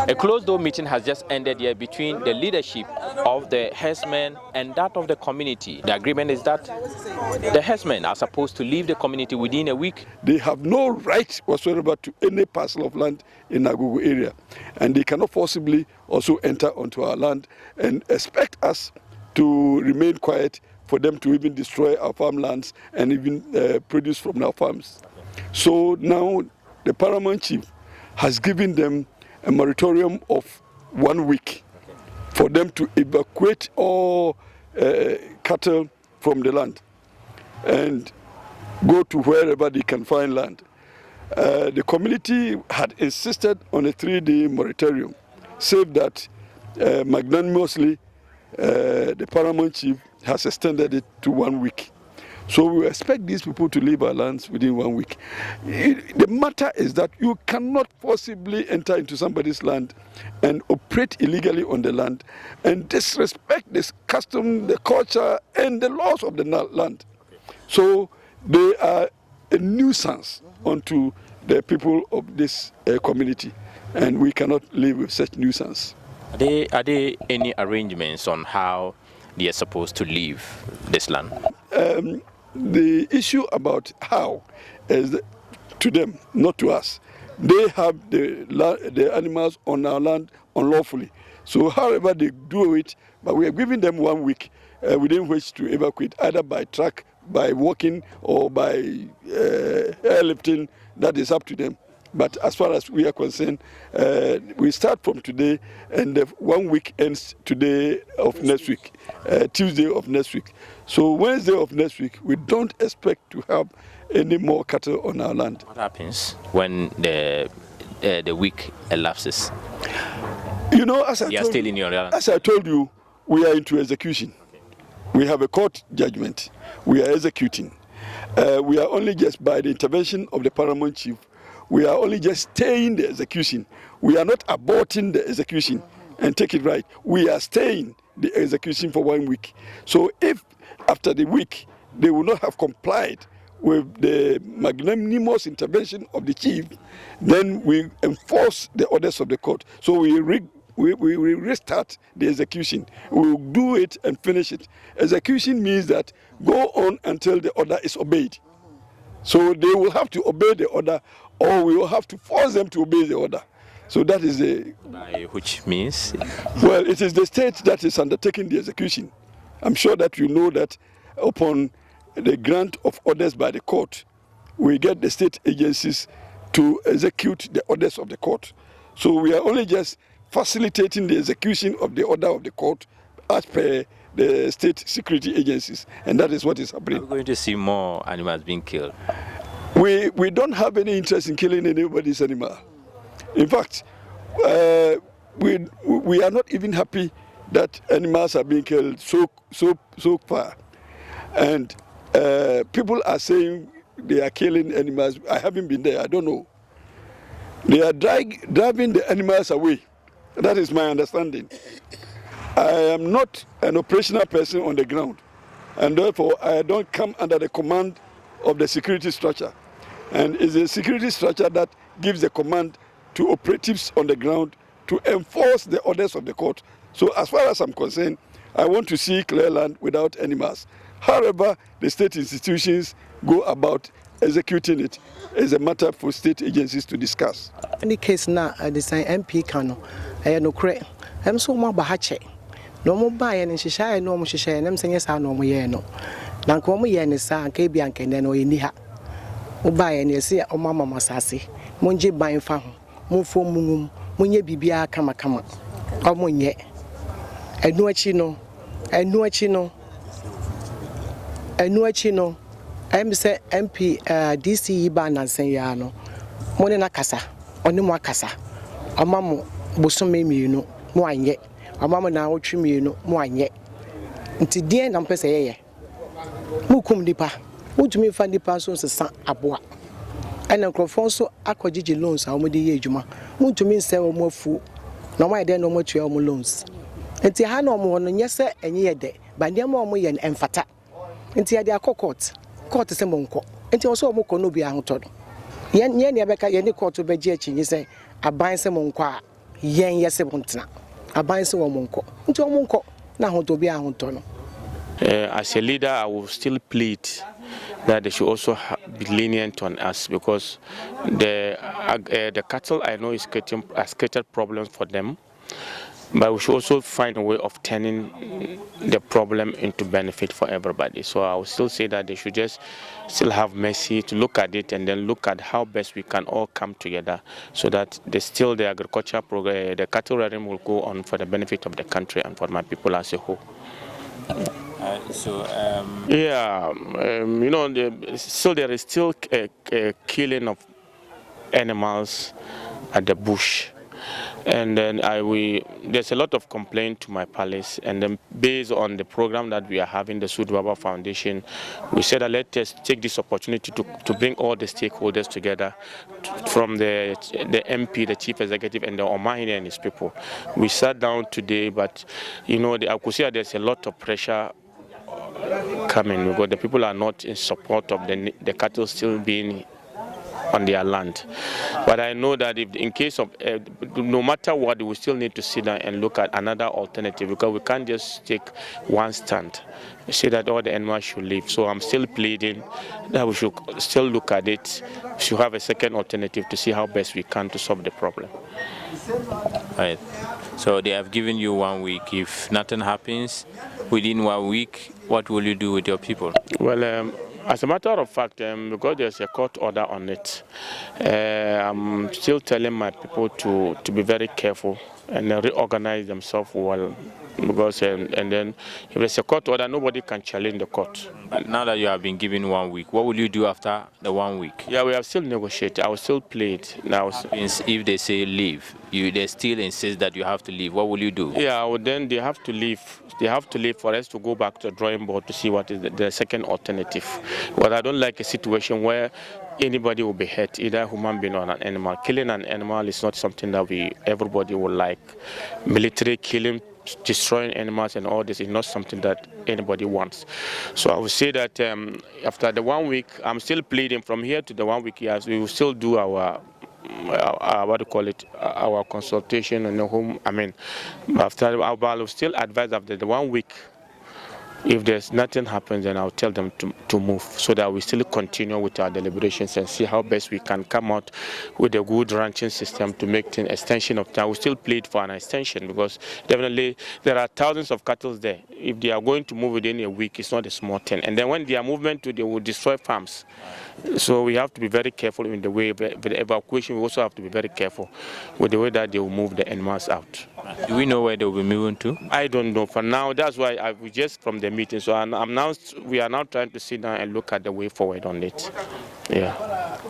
A closed-door meeting has just ended here between the leadership of the herdsmen and that of the community. The agreement is that the herdsmen are supposed to leave the community within a week. They have no right whatsoever to any parcel of land in Agogo area, and they cannot possibly also enter onto our land and expect us to remain quiet for them to even destroy our farmlands and even produce from our farms. So now the Paramount chief has given them a moratorium of 1 week for them to evacuate all cattle from the land and go to wherever they can find land. The community had insisted on a 3-day moratorium, save that magnanimously the Paramount chief has extended it to 1 week. So we expect these people to leave our lands within 1 week. The matter is that you cannot possibly enter into somebody's land and operate illegally on the land and disrespect this custom, the culture, and the laws of the land. So they are a nuisance unto the people of this community, and we cannot live with such nuisance. Are there any arrangements on how they are supposed to leave this land? The issue about how is to them, not to us. They have the animals on our land unlawfully. So however they do it, but we are giving them 1 week within which to evacuate, either by truck, by walking, or by airlifting. That is up to them. But as far as we are concerned, we start from today, and the 1 week ends today of next week, Tuesday of next week. So Wednesday of next week, we don't expect to have any more cattle on our land. What happens when the week elapses? You know, as I told you, we are into execution. We have a court judgment. We are executing. We are only just by the intervention of the Paramount chief. We are only just staying the execution. We are not aborting the execution and take it right. We are staying the execution for 1 week. So if after the week they will not have complied with the magnanimous intervention of the chief, then we enforce the orders of the court. So we restart the execution. We will do it and finish it. Execution means that go on until the order is obeyed. So they will have to obey the order, or we will have to force them to obey the order. So that is the... By which means? Well, it is the state that is undertaking the execution. I'm sure that you know that upon the grant of orders by the court, we get the state agencies to execute the orders of the court. So we are only just facilitating the execution of the order of the court as per the state security agencies, and that is what is happening. Are we going to see more animals being killed? We don't have any interest in killing anybody's animal. In fact, we are not even happy that animals are being killed so far. And people are saying they are killing animals. I haven't been there, I don't know. They are driving the animals away. That is my understanding. I am not an operational person on the ground, and therefore I don't come under the command of the security structure. And it's the security structure that gives the command to operatives on the ground to enforce the orders of the court. So as far as I'm concerned, I want to see clear land without animals. However, the state institutions go about executing it is a matter for state agencies to discuss. Any case now, the MP Kano, I no credit. I'm so more bahache. No more buy and shisha, no more shisha, and I'm saying yes, I know me no. Nankomo yen is sa and Kabian can then or in the buy and you see a mama masasi. Munji buying fam, move for mum, munye bibia kama. Or munye. I know a chino. I'm say MP DC ban and say yano. Monena kasa, only kasa. A mamma bosom me, you know, one yet. A mamma now trim you know, one yet. Until the end, I'm say, Mukum dipa, would me find the persons a son aboa. And Uncle Fonso Aquajiji loans are mudi yejuma. Moon to me say more fool. No, my dear, no more to your loans. And the hand on one, yes, sir, and ye day, by near more and emphata. Until they are court is a monko. Until also moko no be antodo. Yen Rebecca, any court to be judging, you say, I bind some monqua. yen yese bontena aban se wo monko nti wo monko na hoto bi ahoto no. As a leader, I will still plead that they should also be lenient on us, because the cattle I know has created problems for them, but we should also find a way of turning the problem into benefit for everybody. So I will still say that they should just still have mercy to look at it and then look at how best we can all come together so that the agriculture program, the cattle rearing will go on for the benefit of the country and for my people as a whole. You know, there is still a killing of animals at the bush, and then there's a lot of complaint to my palace, and then based on the program that we are having, the Serwaa Foundation, we said that let us take this opportunity to bring all the stakeholders together, from the MP, the chief executive, and the Omahine and his people. We sat down today, but you know, the Kusi, there's a lot of pressure coming because the people are not in support of the cattle still being on their land. But I know that if in case of no matter what, we still need to sit down and look at another alternative, because we can't just take one stand, say that all the animals should leave. So I'm still pleading that we should still look at it, we should have a second alternative to see how best we can to solve the problem. Right. So they have given you 1 week. If nothing happens within 1 week, what will you do with your people? Well, as a matter of fact, because there's a court order on it, I'm still telling my people to be very careful and reorganize themselves well. Because and then if there's a court order, nobody can challenge the court. Now that you have been given 1 week, what will you do after the 1 week? Yeah, we have still negotiated. I will still play it now. If they say leave, they still insist that you have to leave. What will you do? Yeah, then they have to leave. They have to leave for us to go back to the drawing board to see what is the second alternative. But I don't like a situation where anybody will be hurt, either a human being or an animal. Killing an animal is not something that everybody would like. Military killing, destroying animals and all this is not something that anybody wants. So I would say that after the 1 week, I'm still pleading from here to the 1 week years, we will still do our our consultation and home. I mean, after I will still advise after the 1 week. If there's nothing happens, then I'll tell them to move, so that we still continue with our deliberations and see how best we can come out with a good ranching system to make an extension of time. We still plead for an extension, because definitely there are thousands of cattle there. If they are going to move within a week, it's not a small thing. And then when they are movement, they will destroy farms. So we have to be very careful in the way of the evacuation. We also have to be very careful with the way that they will move the animals out. Do we know where they will be moving to? I don't know for now. That's why we just from the meeting. So we are now trying to sit down and look at the way forward on it. Yeah.